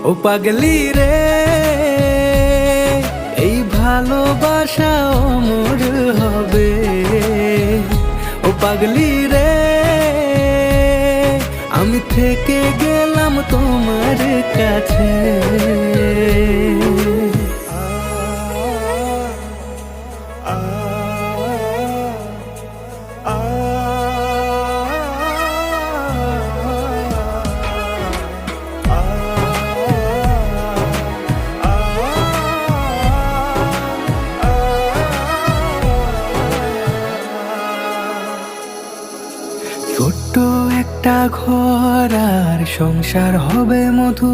ও পাগলি রে, এই ভালোবাসা অমর হবে। ও পাগলি রে, আমি থেকে গেলাম তোমার কাছে। ছোট্ট একটা ঘর আর সংসার হবে মধু।